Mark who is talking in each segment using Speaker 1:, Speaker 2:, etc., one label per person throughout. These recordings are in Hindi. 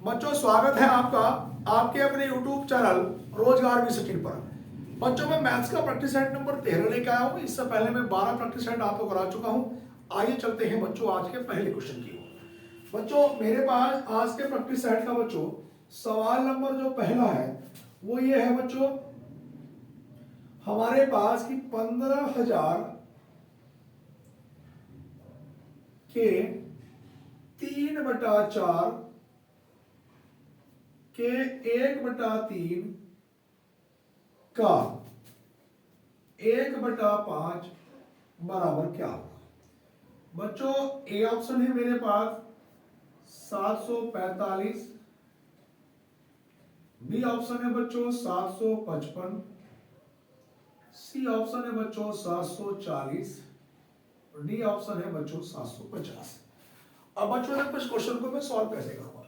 Speaker 1: बच्चों स्वागत है आपका आपके अपने YouTube चैनल रोजगार भी सचिन पर। बच्चों मैं मैथ्स का प्रैक्टिस सेट नंबर 13 लेकर आया हूँ। इससे पहले मैं 12 प्रैक्टिस सेट आपको करा चुका हूँ। आइए चलते हैं बच्चों आज के पहले क्वेश्चन की ओर। बच्चों मेरे पास आज के प्रैक्टिस सेट का बच्चों सवाल नंबर जो पहला है वो ये है बच्चों, हमारे पास की 15,000 के 3/4 के 1/3 का 1/5 बराबर क्या होगा। बच्चों ए ऑप्शन है मेरे पास 745, बी ऑप्शन है बच्चों 755, सी ऑप्शन है बच्चों 740 और डी ऑप्शन है बच्चों 750। अब बच्चों इस क्वेश्चन को मैं सॉल्व कैसे करूंगा।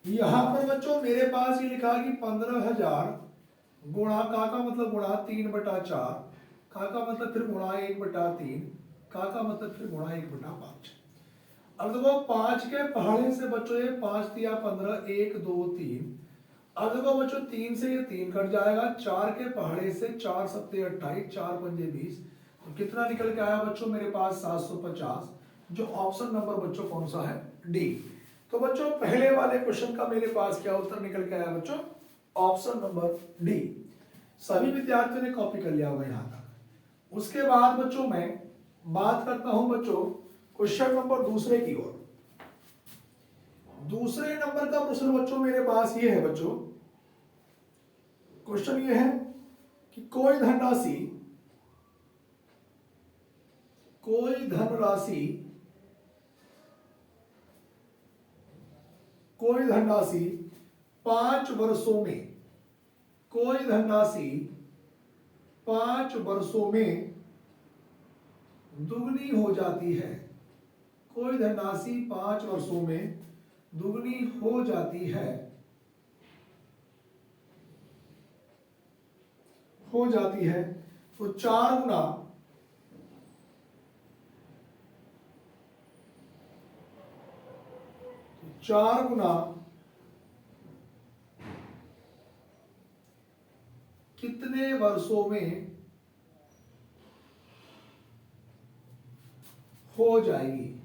Speaker 1: यहां पर बच्चों मेरे पास ये लिखा कि 15,000 गुणा का मतलब गुणा 3/4, का मतलब फिर गुणा 1/3, का मतलब फिर गुणा 1/5। अब देखो 5 के पहाड़े से बच्चों ये 5 दिया 15, 1 2 3। अब देखो बच्चों 3 से ये 3 कट जाएगा, 4 के पहाड़े से 4 सत्ते 28, 4 पंजे 20, तो कितना निकल के आया बच्चों मेरे पास 750, जो ऑप्शन नंबर बच्चों कौन सा है, डी। तो बच्चों पहले वाले क्वेश्चन का मेरे पास क्या उत्तर निकल के आया बच्चों, ऑप्शन नंबर डी। सभी विद्यार्थियों ने कॉपी कर लिया होगा यहां तक। उसके बाद बच्चों मैं बात करता हूं बच्चों क्वेश्चन नंबर दूसरे की ओर। दूसरे नंबर का प्रश्न बच्चों मेरे पास ये है बच्चों, क्वेश्चन ये है कि कोई धनराशि कोई धनराशि 5 वर्षों में, कोई धनराशि 5 वर्षों में दुगनी हो जाती है। कोई धनराशि 5 वर्षों में दुगनी हो जाती है, तो 4 गुना कितने वर्षों में हो जाएगी।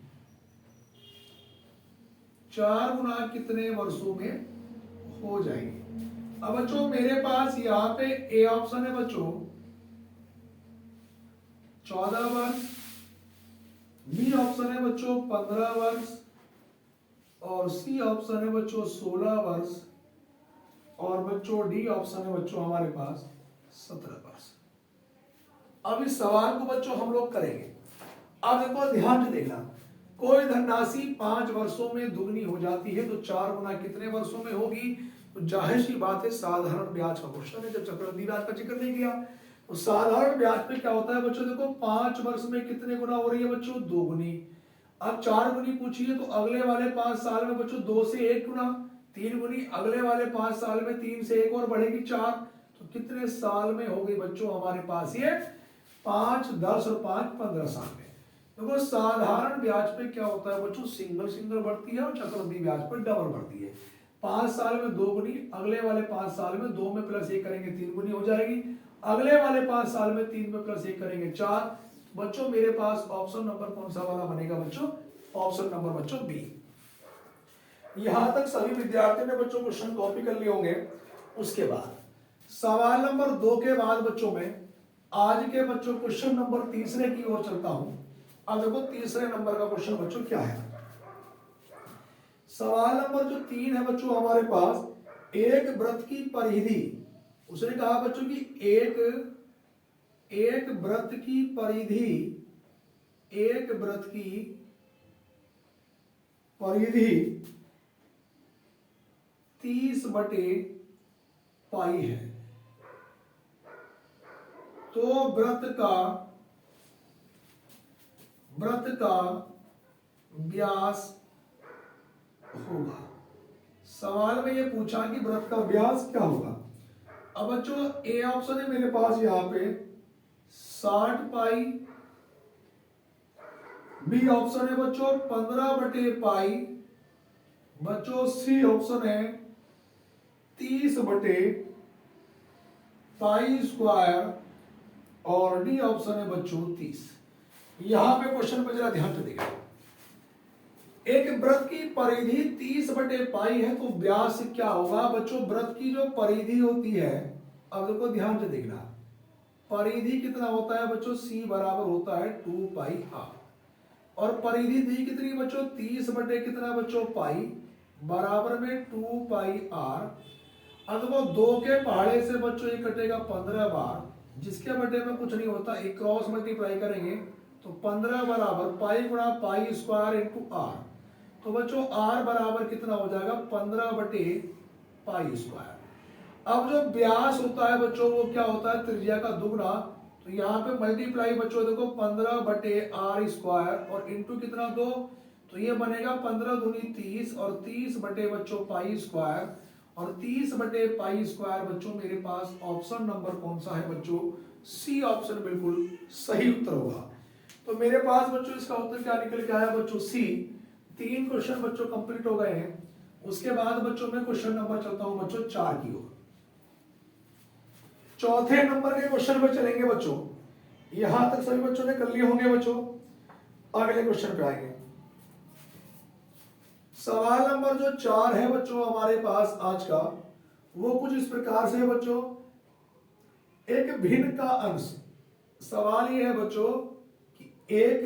Speaker 1: 4 गुना कितने वर्षों में हो जाएगी। अब बच्चों मेरे पास यहां पे ए ऑप्शन है बच्चों 14 वर्ष, बी ऑप्शन है बच्चों 15 वर्ष और सी ऑप्शन है बच्चों 16 वर्ष और बच्चों डी ऑप्शन है बच्चों हमारे पास 17 वर्ष। अब इस सवाल को बच्चों हम लोग करेंगे। अब देखो ध्यान से देखना, कोई धनराशि 5 वर्षों में दुगनी हो जाती है तो 4 गुना कितने वर्षों में होगी। तो जाहिर सी बात है साधारण ब्याज का क्वेश्चन है, जब चक्रवृद्धि ब्याज का जिक्र नहीं किया। तो साधारण ब्याज पे क्या होता है बच्चों, देखो 5 वर्ष में कितने गुना हो रही है बच्चों, 2 गुनी। अब 4 गुनी पूछिए तो अगले वाले 5 साल में बच्चों 2 से 1 गुना, 3 गुनी अगले वाले 5 साल में 3 से 1 और बढ़ेगी 4, तो कितने साल में होगी बच्चों हमारे पास ये 5, 10 और 5 15 साल में। देखो साधारण ब्याज पे क्या होता है बच्चों, सिंगल बढ़ती है और चक्रवृद्धि ब्याज पर डबल बढ़ती है। 5 साल में 2 गुनी, अगले वाले 5 साल में 2 में प्लस 1 करेंगे 3 गुनी हो जाएगी, अगले वाले 5 साल में 3 में प्लस 1 करेंगे 4। बच्चों मेरे पास ऑप्शन नंबर कौन सा वाला बनेगा बच्चों, ऑप्शन नंबर बच्चों बी। यहां तक सभी विद्यार्थियों ने बच्चों क्वेश्चन कॉपी कर लिए होंगे। उसके बाद सवाल नंबर 2 के बाद बच्चों में आज के बच्चों क्वेश्चन नंबर तीसरे की ओर चलता हूं। अब देखो तीसरे नंबर का क्वेश्चन बच्चों क्या है। सवाल नंबर जो 3 है बच्चों हमारे पास, एक वृत्त की परिधि, उसने कहा बच्चों कि एक वृत्त की परिधि, एक वृत्त की परिधि 30/पाई है। तो वृत्त का व्यास होगा। सवाल में ये पूछा कि वृत्त का व्यास क्या होगा। अब बच्चों ए ऑप्शन है मेरे पास यहां पे 60 पाई, बी ऑप्शन है बच्चों 15/पाई, बच्चों सी ऑप्शन है 30/π² और डी ऑप्शन है बच्चों 30। यहां पे क्वेश्चन पे जरा ध्यान से देखिए। एक वृत्त की परिधि 30/π है, तो व्यास क्या होगा बच्चों? वृत्त की जो परिधि होती है, अब देखो ध्यान से देखना, परिधि कितना होता है बच्चों? सी बराबर होता है 2πr, और परिधि दी कितनी बच्चों? 30 बटे कितना बच्चों? पाई, बराबर में 2πr। अब देखो 2 के पहाड़े से बच्चों ये कटेगा 15 बार, जिसके बटे में कुछ नहीं होता, एक क्रॉस मल्टीप्लाई करेंगे तो 15 बराबर पाई गुणा पाई स्क्वायर इंटू आर। तो बच्चों आर बराबर कितना हो जाएगा? 15/π²। अब जो व्यास होता है बच्चों वो क्या होता है? त्रिज्या का दुगना। तो यहाँ पे मल्टीप्लाई बच्चों देखो 15/r² और इंटू कितना 2, तो ये बनेगा 15 दूनी 30 और 30 बटे बच्चों π² और 30/π² बच्चों मेरे पास ऑप्शन नंबर कौन सा है बच्चों? सी ऑप्शन बिल्कुल सही उत्तर होगा। तो मेरे पास बच्चों इसका उत्तर क्या निकल के आया बच्चों? सी। 3 क्वेश्चन बच्चों कंप्लीट हो गए हैं। उसके बाद बच्चों में क्वेश्चन नंबर चलता हूं बच्चों 4 की ओर। चौथे नंबर के क्वेश्चन पर चलेंगे बच्चों। यहां तक सभी बच्चों ने कर लिए होंगे बच्चों। अगले क्वेश्चन पे आएंगे। सवाल नंबर जो 4 है बच्चों हमारे पास आज का, वो कुछ इस प्रकार से है बच्चों। एक भिन्न का अंश, सवाल ये है बच्चों कि एक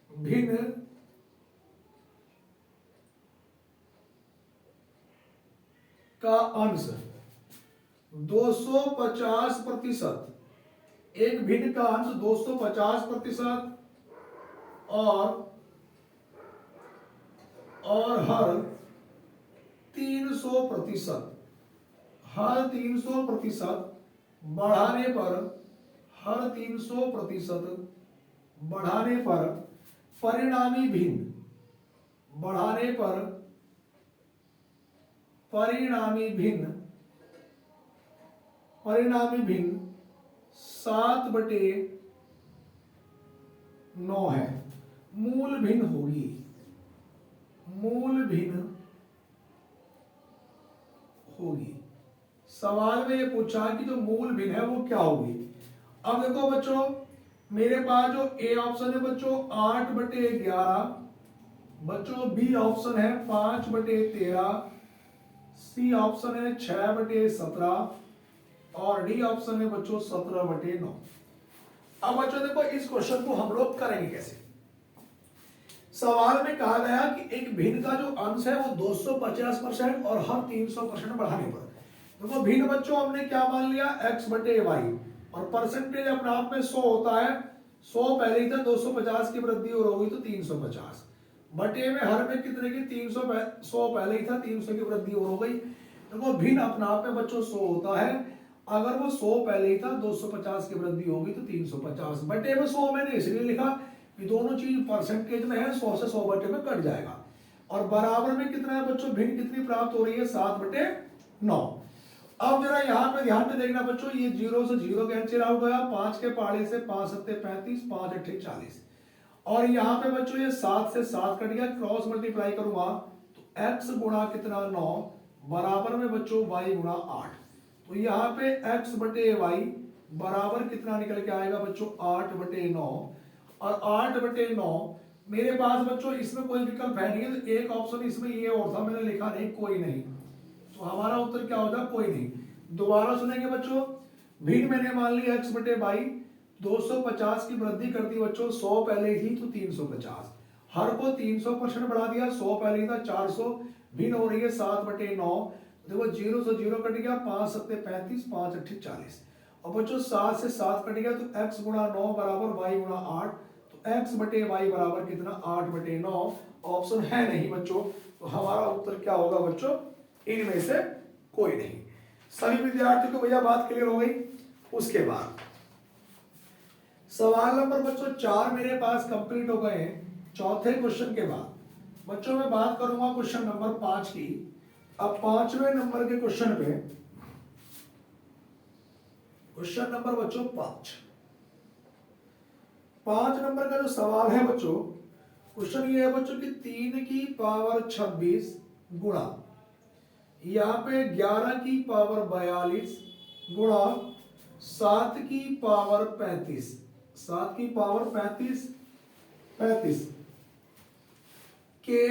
Speaker 1: भिन्न का अंश 250%, एक भिन्न का अंश 250% और हर 300%, हर 300% बढ़ाने पर, हर 300% बढ़ाने पर परिणामी भिन्न, बढ़ाने पर परिणामी भिन्न 7/9 है। मूल भिन्न होगी, मूल भिन्न होगी। सवाल में ये पूछा कि जो मूल भिन्न है वो क्या होगी। अब देखो बच्चों मेरे पास जो ए ऑप्शन है बच्चों 8/11, बच्चों बी ऑप्शन है 5/13, सी ऑप्शन है 6/17 और डी ऑप्शन है बच्चों 17/9। अब बच्चों देखो इस क्वेश्चन को हम लोग करेंगे कैसे। सवाल में कहा गया कि एक भिन्न का जो अंश है वो 250% और हर 300% बढ़ाने पर। देखो भिन्न बच्चों हमने क्या मान लिया? x/y, और परसेंटेज अपने आप में 100 होता है। 100 पहले ही था, 250 की वृद्धि और होगी तो 350 बटे में हर में कितने की 300, 100 पहले ही था, 300 की वृद्धि और हो गई। देखो भिन्न अपने आप में बच्चों 100 होता है, अगर वो 100 पहले ही था, 250 की वृद्धि होगी तो 350 बटे में 100 मैंने इसलिए लिखा कि दोनों चीज परसेंटेज में है, 100 से 100 बटे में कट जाएगा। और बराबर में कितना है बच्चों? भिन्न कितनी प्राप्त हो रही है? 7/9। अब जरा यहाँ पे ध्यान से देखना बच्चों, ये 0 से 0 कैंसिल आउट गया, 5 के पहाड़े से 5 सत्ते 35, 5 अट्ठे 40, और यहाँ पे बच्चों ये 7 से 7 कट गया, क्रॉस मल्टीप्लाई करूंगा तो x गुणा कितना 9 बराबर में बच्चों y गुणा 8। तो यहाँ पे x बटे y बराबर कितना निकल के आएगा बच्चों? 8/9, और 8/9 मेरे पास बच्चों इसमें कोई विकल्प है नहीं, तो एक ऑप्शन इसमें ये और था, मैंने लिखा नहीं कोई नहीं, तो हमारा उत्तर क्या होगा? कोई नहीं। दोबारा सुनेंगे बच्चों। भिन्न मैंने मान लिया x/y, 250 की वृद्धि कर दी बच्चों, 100 पहले ही तो 350, हर को 300% बढ़ा दिया, 100 पहले ही था 400, भिन्न हो रही है 7/9। देखो 0 से 0 कट गया, 5 सत्ते 35, 5 अट्ठे 40, और बच्चों 7 से 7 कट गया तो x गुणा 9 बराबर y गुणा 8। तो x बटे y बराबर कितना? 8/9। ऑप्शन है नहीं बच्चों, तो हमारा उत्तर क्या होगा बच्चों? इनमें से कोई नहीं। सभी विद्यार्थियों को भैया बात क्लियर हो गई। उसके बाद सवाल नंबर बच्चों 4 मेरे पास कंप्लीट हो गए हैं। चौथे क्वेश्चन के बाद बच्चों मैं बात करूंगा क्वेश्चन नंबर 5 की। अब 5वें नंबर के क्वेश्चन पे, क्वेश्चन नंबर बच्चों 5 नंबर का जो सवाल है बच्चों क्वेश्चन ये है बच्चों कि 3 की पावर 26 गुणा यहाँ पे 11 की पावर 42 गुणा 7 की पावर 35, 7 की पावर 35 के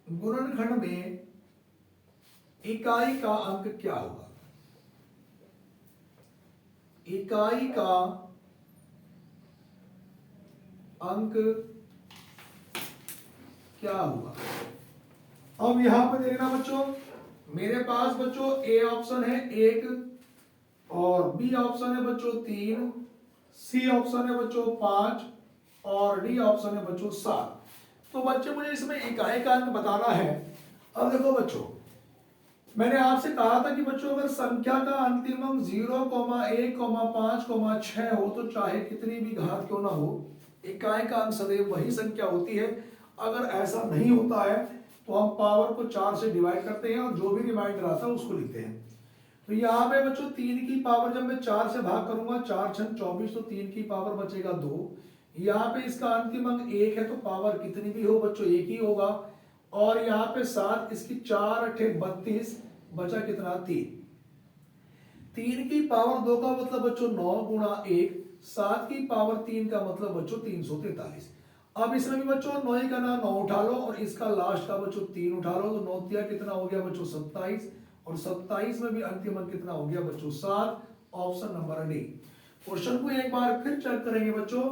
Speaker 1: गुणनखंड में इकाई का अंक क्या होगा? इकाई का अंक क्या होगा? अब यहां पर देखना बच्चों, मेरे पास बच्चों ए ऑप्शन है 1 और बी ऑप्शन है बच्चों 3, सी ऑप्शन है बच्चों 5 और डी ऑप्शन है बच्चों 7। तो बच्चे मुझे इसमें इकाई का अंक बताना है। अब देखो बच्चों, मैंने आपसे कहा था कि बच्चों अगर संख्या का अंतिम अंक 0, 1, 5, 6 हो तो चाहे कितनी भी घात क्यों ना हो, इकाई का अंक सदैव वही संख्या होती है। अगर ऐसा नहीं होता है तो हम पावर को 4 से डिवाइड करते हैं और जो भी रिमाइंडर आता है उसको लिखते हैं। तो यहाँ पे बच्चों 3 की पावर जब मैं 4 से भाग करूंगा, 4 6 24, तो 3 की पावर बचेगा 2। यहाँ पे इसका अंतिम अंक 1 है तो पावर कितनी भी हो बच्चों 1 ही होगा। और यहाँ पे 7, इसकी 4 8 32, बचा कितना 3। 3 की पावर 2 का मतलब बच्चों 9 गुणा 1, 7 की पावर 3 का मतलब बच्चों 343। अब इसमें भी बच्चों 9 का ना 9 उठा लो और इसका लास्ट का बच्चों 3 उठा लो, तो 9 तिया कितना हो गया बच्चों 27, और 27 में भी अंतिम अंक कितना हो गया बच्चों 7। Option number D. क्वेश्चन को एक बार फिर चेक करेंगे बच्चों।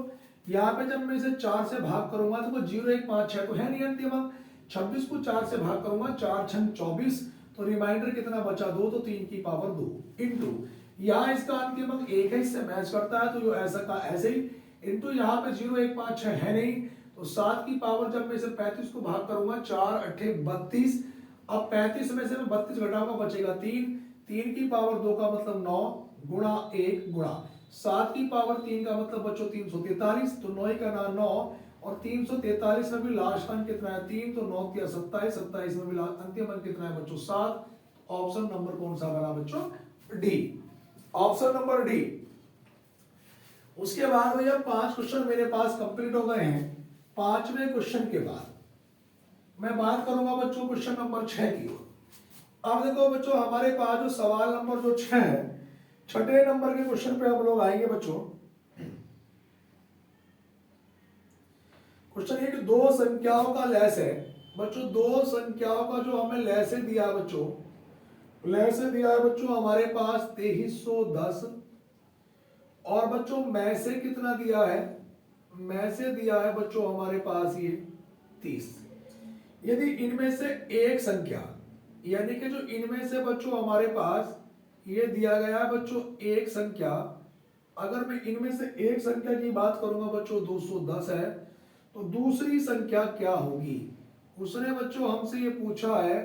Speaker 1: यहाँ पे जब मैं इसे 4 से भाग करूंगा तो वो 0 1 5 6 तो है नहीं अंतिम अंक। 26 को 4 से भाग करूंगा, 4 6 24, तो रिमाइंडर कितना बचा 2, तो 3 की पावर 2 इंटू यहाँ इसका अंतिम अंक 1 है, इससे मैच करता है तो जो ऐसा का ऐसे ही, इंटू यहाँ पे 0 1 5 6 है नहीं, तो 7 की पावर जब मैं इसे 35 को भाग करूंगा, 4 8 32, अब 35 में से मैं 32 घटाऊंगा बचेगा 3, 3 की पावर 2 का मतलब 9 गुणा 1 गुणा 7 की पावर 3 का मतलब बच्चों 343, तो 9 का ना 9, और 343 में भी लास्ट अंक कितना है 3, तो 9 या 27, 27 में भी अंतिम अंक कितना है बच्चों 7। ऑप्शन नंबर कौन सा बना बच्चों? डी। Option number D. उसके बाद भैया 5 क्वेश्चन मेरे पास कंप्लीट हो गए हैं। 5वें क्वेश्चन के बाद मैं बात करूंगा बच्चों क्वेश्चन नंबर 6 की ओर। अब देखो बच्चों, हमारे पास जो सवाल नंबर जो 6 है, 6ठे नंबर के क्वेश्चन पे हम लोग आएंगे बच्चों। क्वेश्चन ये कि दो संख्याओं का लैस है बच्चों, दो संख्याओं का जो हमें लैसे दिया है बच्चों, लैसे दिया है बच्चों हमारे पास 2310, और बच्चों में से कितना दिया है, में से दिया है बच्चों हमारे पास ये 30। यदि इनमें से एक संख्या, यानी कि जो इनमें से बच्चों हमारे पास ये दिया गया है बच्चों एक संख्या, अगर मैं इनमें से एक संख्या की बात करूंगा बच्चों 210 है, तो दूसरी संख्या क्या होगी? उसने बच्चों हमसे ये पूछा है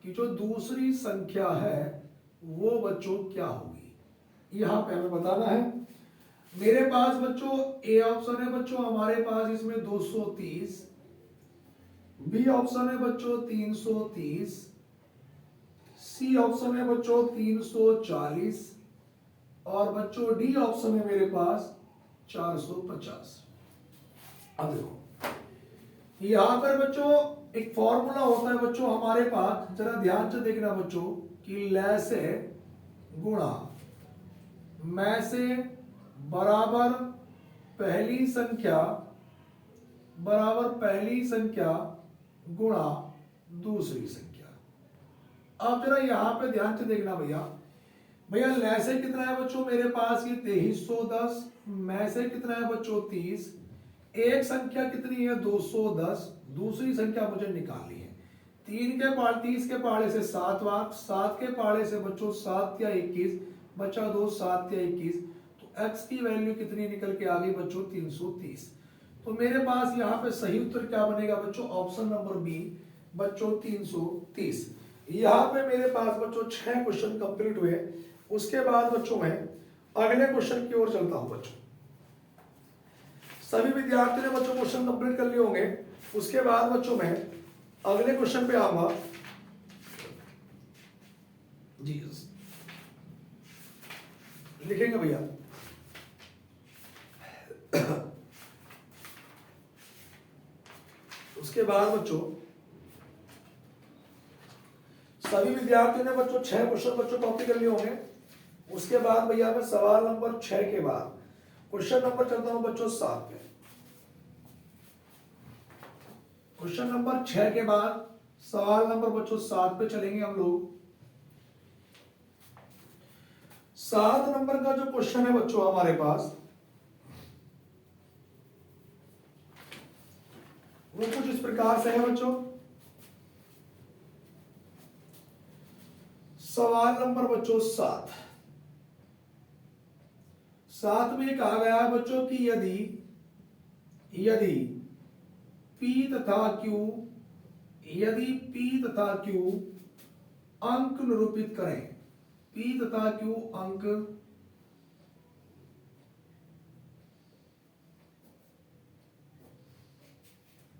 Speaker 1: कि जो दूसरी संख्या है वो बच्चों क्या होगी, यहां पे हमें बताना है। मेरे पास बच्चों ए ऑप्शन है बच्चों हमारे पास इसमें 230, बी ऑप्शन है बच्चों 330, सी ऑप्शन है बच्चों 340, और बच्चों डी ऑप्शन है मेरे पास 450। अब देखो यहां पर बच्चों एक फॉर्मूला होता है बच्चों हमारे पास, जरा ध्यान से देखना बच्चों, कि लैसे गुणा में से बराबर पहली संख्या, बराबर पहली संख्या गुणा दूसरी संख्या। अब जरा यहां पे ध्यान से देखना भैया, भैया लैसे कितना है बच्चों मेरे पास ये 2310, में से कितना है बच्चों 30, एक संख्या कितनी है 210, दूसरी संख्या मुझे निकालनी है। 3 के पाढ़े 30 के पाढ़े से 7 बार, 7 के पाढ़े से बच्चों 7 या 21, बचा 2 7 या 21, तो x की वैल्यू कितनी निकल के आ गई बच्चों 330। तो मेरे पास यहाँ पे सही उत्तर क्या बनेगा बच्चों? ऑप्शन नंबर बी बच्चों 330। यहाँ पे मेरे पास बच्चों 6 क्वेश्चन कंप्लीट हुए। उसके बाद बच्चों मैं अगले क्वेश्चन की ओर चलता हूं बच्चों। सभी विद्यार्थी ने बच्चों क्वेश्चन कंप्लीट कर लिए होंगे। उसके बाद बच्चों मैं अगले क्वेश्चन पे आऊंगा जी, लिखेंगे भैया। उसके बाद बच्चों सभी विद्यार्थियों ने बच्चों 6 क्वेश्चन बच्चों कॉपी कर लिए होंगे। उसके बाद भैया मैं सवाल नंबर 6 के बाद क्वेश्चन नंबर चलता हूं बच्चों 7 पे। क्वेश्चन नंबर 6 के बाद सवाल नंबर बच्चों 7 पे चलेंगे हम लोग। 7 नंबर का जो क्वेश्चन है बच्चों हमारे पास वो कुछ इस प्रकार से है बच्चों। सवाल नंबर बच्चों 7 में कहा गया है बच्चों कि यदि P तथा Q अंक निरूपित करें, P तथा Q अंक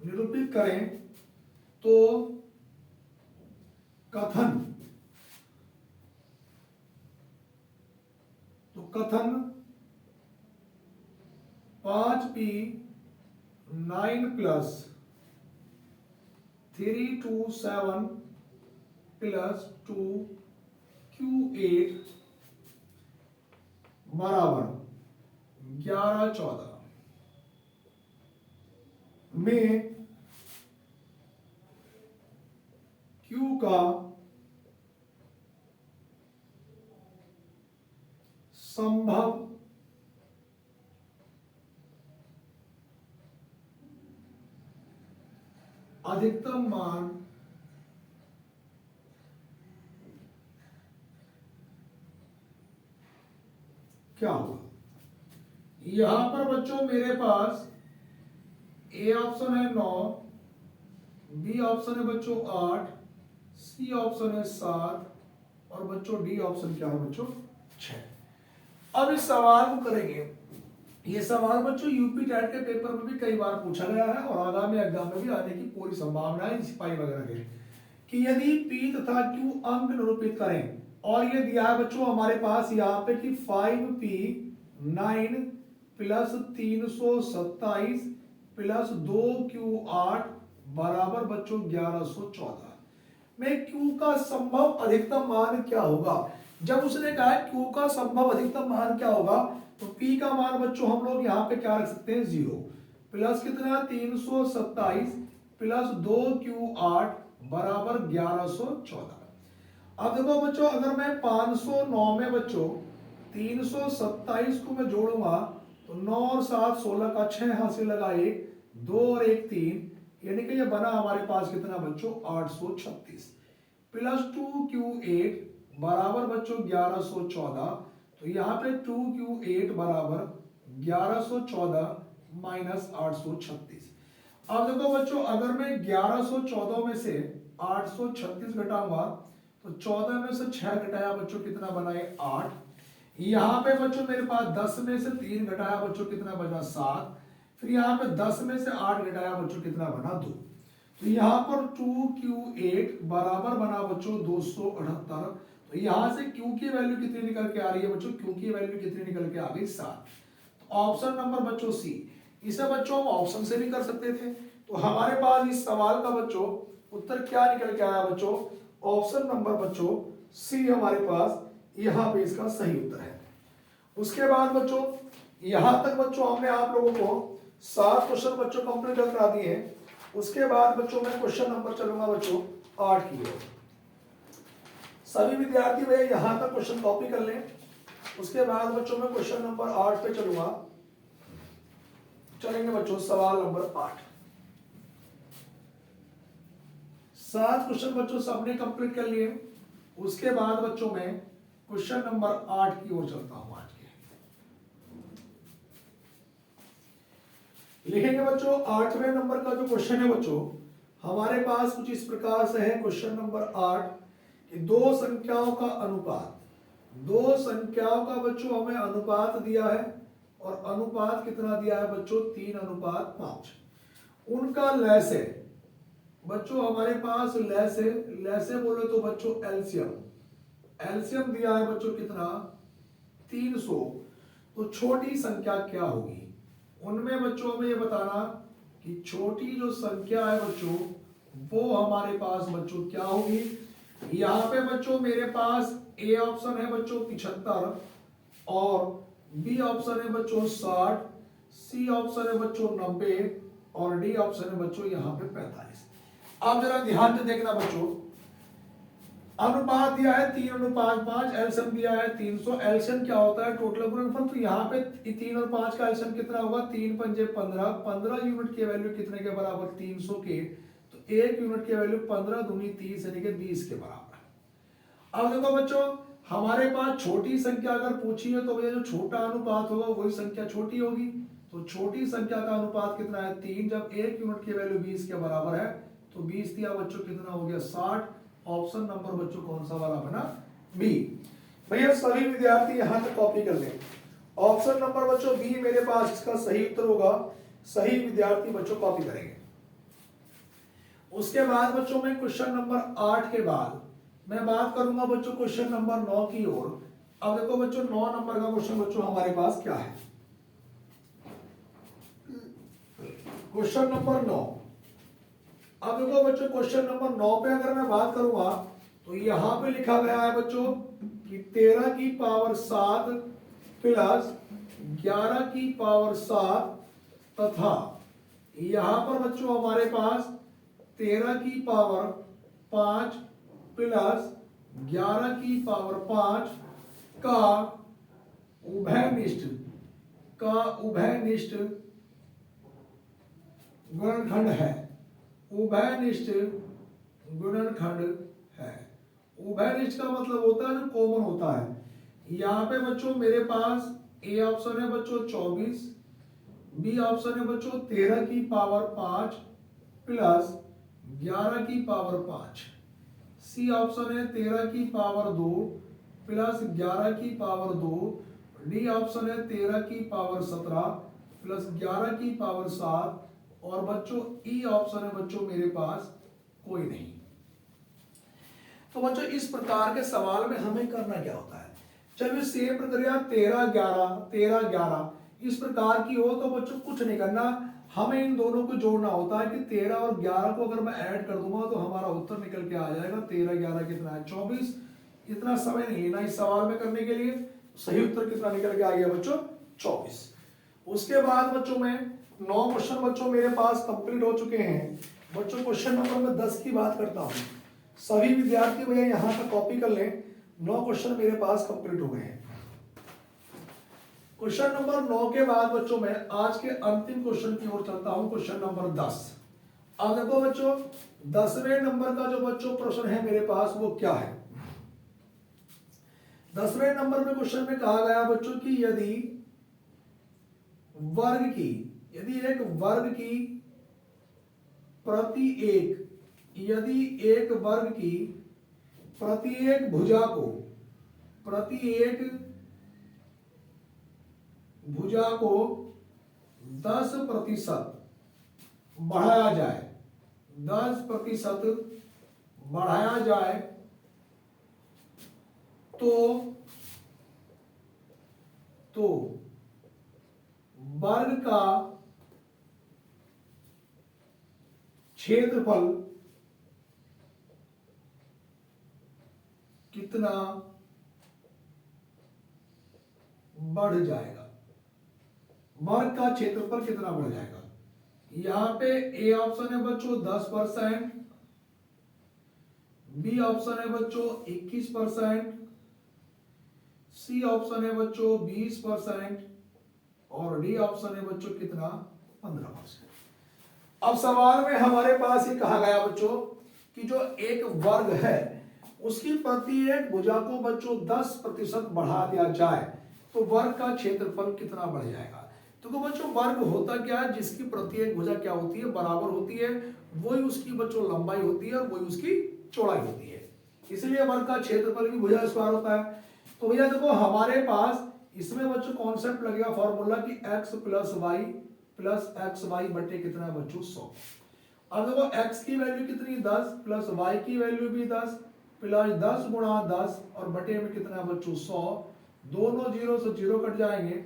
Speaker 1: निरूपित करें तो कथन 5P 9 प्लस 3 2 7 प्लस 2 Q8 बराबर 11 14 में Q का संभव अधिकतम मान क्या होगा। यहां पर बच्चों मेरे पास ए ऑप्शन है 9, बी ऑप्शन है बच्चों 8, सी ऑप्शन है 7 और बच्चों डी ऑप्शन क्या है बच्चों 6। अब इस सवाल को करेंगे। ये सवाल बच्चों यूपी टेट के पेपर में भी कई बार पूछा गया है और आगामी एग्जाम में भी आने की पूरी संभावना है सिपाही वगैरह के, कि यदि P तथा Q अंक निरूपित करें और ये दिया है बच्चों हमारे पास यहाँ पे कि 5P 9 प्लस 327 प्लस 2Q8 बराबर बच्चों 1114 में Q का संभव अधिकतम मान क्या होगा। जब उसने कहा Q का संभव अधिकतम मान क्या होगा तो P का मान बच्चों हम लोग यहाँ पे क्या रख सकते हैं 0 प्लस कितना 327 प्लस 2Q8 बराबर 1114। अब देखो बच्चों अगर मैं 509 में बच्चों 327 को मैं जोड़ूंगा तो 9 और 7 16 का 6 हासिल लगा 1 2 और 1 3 यानी कि ये बना हमारे पास कितना बच्चों 836 प्लस 2Q8 बराबर बच्चों 1114। तो यहाँ पे 2Q8 बराबर 1114 माइनस 836। अब देखो बच्चों अगर मैं 1114 में से 836 घटाऊंगा तो 14 में से 6 घटाया बच्चों कितना बना है 8। यहाँ पे बच्चों मेरे पास 10 में से 3 घटाया बच्चों कितना बना 7। फिर यहाँ पे 10 में से 8 घटाया बच्चों कितना बना 2। तो यहाँ पर 2Q8 बराबर बना बच्चों 278। तो यहाँ से Q की वैल्यू कितनी निकल के आ रही है बच्चों, Q की वैल्यू कितनी निकल के आ गई 7। तो ऑप्शन नंबर बच्चों सी। इसे बच्चों हम ऑप्शन से भी कर सकते थे। तो हमारे पास इस सवाल का बच्चों उत्तर क्या निकल के आया बच्चों, ऑप्शन नंबर बच्चों सी हमारे पास यहाँ पे इसका सही उत्तर है। उसके बाद बच्चों यहां तक बच्चों हमने आप लोगों को 7 क्वेश्चन बच्चों कंप्लीट करा दिए हैं। उसके बाद बच्चों मैं क्वेश्चन नंबर चलूंगा बच्चों 8 की ओर। सभी विद्यार्थी भैया यहां तक क्वेश्चन कॉपी कर लें। उसके बाद बच्चों मैं क्वेश्चन नंबर 8 पे चलूंगा। चलेंगे बच्चों सवाल नंबर 8। 7 क्वेश्चन बच्चों सबने कंप्लीट कर लिए। उसके बाद बच्चों मैं क्वेश्चन नंबर 8 की ओर चलता हूं। आज के लिखेंगे बच्चों 8वें नंबर का जो क्वेश्चन है बच्चों हमारे पास कुछ इस प्रकार से है। क्वेश्चन नंबर 8 कि दो संख्याओं का अनुपात, दो संख्याओं का बच्चों हमें अनुपात दिया है और अनुपात कितना दिया है बच्चों 3:5। उनका लैसे बच्चों हमारे पास लैसे बोले तो बच्चों एलसीएम दिया है बच्चों कितना 300। तो छोटी संख्या क्या होगी उनमें बच्चों हमें ये बताना कि छोटी जो संख्या है बच्चों वो हमारे पास बच्चों क्या होगी। यहाँ पे बच्चों मेरे पास ए ऑप्शन है बच्चों 75 और बी ऑप्शन है बच्चों 60, सी ऑप्शन है बच्चों 90 और डी ऑप्शन है बच्चों यहाँ पे 45। अब जरा ध्यान से देखना बच्चों, अनुपात दिया है 3:5, एलसीएम दिया है 300। एलसीएम क्या होता है? टोटल गुणनफल। तो यहाँ पे 3 और 5 का एलसीएम कितना होगा? 3 पंजे 15, 15 यूनिट की वैल्यू कितने के बराबर? 300 के। तो 1 यूनिट की वैल्यू 15 दूनी 30 यानी कि 20 के बराबर। अब देखो बच्चों, हमारे पास छोटी संख्या अगर पूछी है तो भैया जो छोटा अनुपात होगा वही संख्या छोटी होगी। तो छोटी संख्या का अनुपात कितना है? 3। जब 1 यूनिट की वैल्यू 20 के बराबर है तो 20 दिया बच्चों कितना हो गया? 60। ऑप्शन नंबर बच्चों कौन सा वाला बना? बी। भैया सभी विद्यार्थी यहां तक कॉपी कर लें। ऑप्शन नंबर बच्चों बी मेरे पास इसका सही उत्तर होगा। सही विद्यार्थी बच्चों कॉपी करेंगे। उसके बाद बच्चों में क्वेश्चन नंबर 8 के बाद मैं बात करूंगा बच्चों क्वेश्चन नंबर 9 की ओर। अब देखो बच्चों 9 नंबर का क्वेश्चन बच्चों हमारे पास क्या है? Question number 9। अब देखो बच्चों क्वेश्चन नंबर 9 पे अगर मैं बात करूंगा तो यहां पे लिखा गया है बच्चों कि 13 की पावर 7 प्लस 11 की पावर 7 तथा यहां पर बच्चों हमारे पास 13 की पावर 5 प्लस 11 की पावर 5 का उभयनिष्ठ गुणनखंड है। उभयनिष्ठ गुणनखंड है। उभयनिष्ठ का मतलब होता है जो कॉमन होता है। यहाँ पे बच्चों मेरे पास ए ऑप्शन है बच्चों 24, बी ऑप्शन है बच्चों 13 की पावर 5 प्लस 11 की पावर 5, सी ऑप्शन है 13 की पावर 2 प्लस 11 की पावर 2, डी ऑप्शन है 13 की पावर 17 प्लस 11 की पावर 7 और बच्चों ई ऑप्शन है बच्चों मेरे पास कोई नहीं। तो बच्चों इस प्रकार के सवाल में हमें करना क्या होता है? चलिए सेम प्रक्रिया 13 11 13 11 इस प्रकार की हो तो बच्चों कुछ नहीं करना, हमें इन दोनों को जोड़ना होता है कि 13 और 11 को अगर मैं ऐड कर दूंगा तो हमारा उत्तर निकल के आ जाएगा। 13 11 कितना है? 24। इतना समय नहीं लेना इस सवाल में करने के लिए। सही उत्तर कितना निकल के आ गया बच्चों? 24। उसके बाद बच्चों में 9 क्वेश्चन बच्चों मेरे पास कंप्लीट हो चुके हैं। बच्चों क्वेश्चन नंबर मैं 10 की बात करता हूं। सभी विद्यार्थी भैया यहां पर कॉपी कर लें। 9 क्वेश्चन मेरे पास कंप्लीट हो गए हैं। क्वेश्चन नंबर 9 के बाद बच्चों मैं आज के अंतिम क्वेश्चन की ओर चलता हूं, क्वेश्चन नंबर 10। अब देखो बच्चों 10वें नंबर का जो बच्चों प्रश्न है मेरे पास वो क्या है? 10वें नंबर में क्वेश्चन में कहा गया बच्चों कि यदि एक वर्ग की प्रत्येक भुजा को 10% बढ़ाया जाए, 10% बढ़ाया जाए तो वर्ग का क्षेत्रफल कितना बढ़ जाएगा? वर्ग का क्षेत्रफल कितना बढ़ जाएगा? यहां पे ए ऑप्शन है बच्चों 10%, बी ऑप्शन है बच्चों 21%, सी ऑप्शन है बच्चों 20% और डी ऑप्शन है बच्चों कितना? 15%। अब सवाल में हमारे पास ये कहा गया बच्चों कि जो एक वर्ग है उसकी प्रत्येक भुजा को बच्चों 10% बढ़ा दिया जाए तो वर्ग का क्षेत्रफल कितना बढ़ जाएगा? तो बच्चों वर्ग होता क्या है? जिसकी प्रत्येक भुजा क्या होती है? बराबर होती है। वही उसकी बच्चों लंबाई होती है और वही उसकी चौड़ाई होती है। इसलिए वर्ग का क्षेत्रफल भी भुजा स्क्वायर होता है। तो भैया देखो हमारे पास इसमें बच्चों कॉन्सेप्ट लगेगा फॉर्मूला कि x प्लस एक्स वाई बटे कितना बच्चों 100। अब देखो x की वैल्यू कितनी? 10 प्लस y की वैल्यू भी 10 प्लस 10 गुणा 10 और बटे में कितना बच्चों 100। दोनों जीरो से जीरो कट जाएंगे।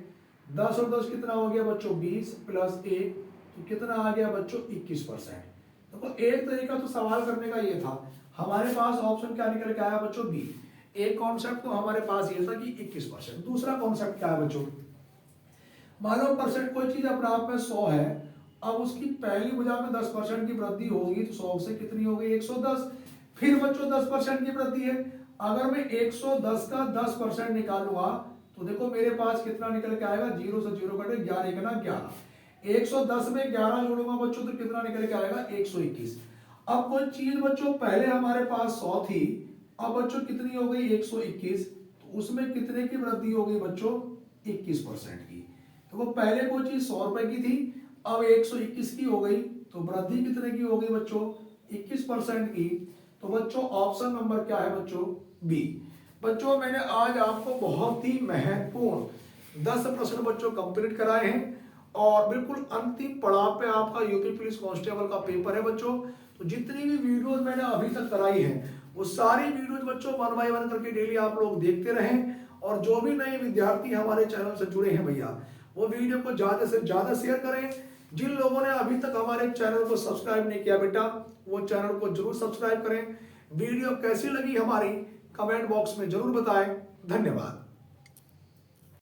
Speaker 1: 10 और 10 कितना हो गया बच्चों 20 प्लस 1 तो कितना आ गया बच्चों 21%। देखो एक तरीका तो सवाल करने का ये था, हमारे पास ऑप्शन क्या निकल के आया बच्चों बी। एक कॉन्सेप्ट तो हमारे पास ये था कि 21%। दूसरा कॉन्सेप्ट क्या है बच्चों, मान लो परसेंट कोई चीज अपने आप में 100 है, अब उसकी पहली भुजा में 10% की वृद्धि होगी तो 100 से कितनी हो गई 110। फिर बच्चों 10% की वृद्धि है, अगर मैं 110 का 10% निकालूंगा तो देखो मेरे पास कितना निकल के आएगा, 0 से 0 कटे 11 एक ना 11, 110 में 11 जोड़ूंगा बच्चों तो कितना निकल के आएगा 121। अब कोई चीज बच्चों पहले हमारे पास 100 थी, अब बच्चों कितनी हो गई 121, तो उसमें कितने की वृद्धि हो गई बच्चों 21% की। तो वो पहले कोई चीज 100 रुपए की थी, अब 121 की हो गई, तो वृद्धि कितने की हो गई बच्चों 21% की। तो बच्चों ऑप्शन नंबर क्या है बच्चों बी। बच्चों मैंने आज आपको बहुत ही महत्वपूर्ण 10 प्रश्न बच्चों कंप्लीट कराए हैं और बिल्कुल अंतिम पड़ाव पे आपका यूपी पुलिस कांस्टेबल का पेपर है बच्चों। तो जितनी भी वीडियोस मैंने अभी तक कराई है वो सारी वीडियोस बच्चों 1 बाय 1 करके डेली आप लोग देखते रहें। और जो भी नए विद्यार्थी हमारे चैनल से जुड़े हैं भैया, वो वीडियो को ज्यादा से ज्यादा शेयर करें। जिन लोगों ने अभी तक हमारे चैनल को सब्सक्राइब नहीं किया बेटा, वो चैनल को जरूर सब्सक्राइब करें। वीडियो कैसी लगी हमारी कमेंट बॉक्स में जरूर बताएं। धन्यवाद।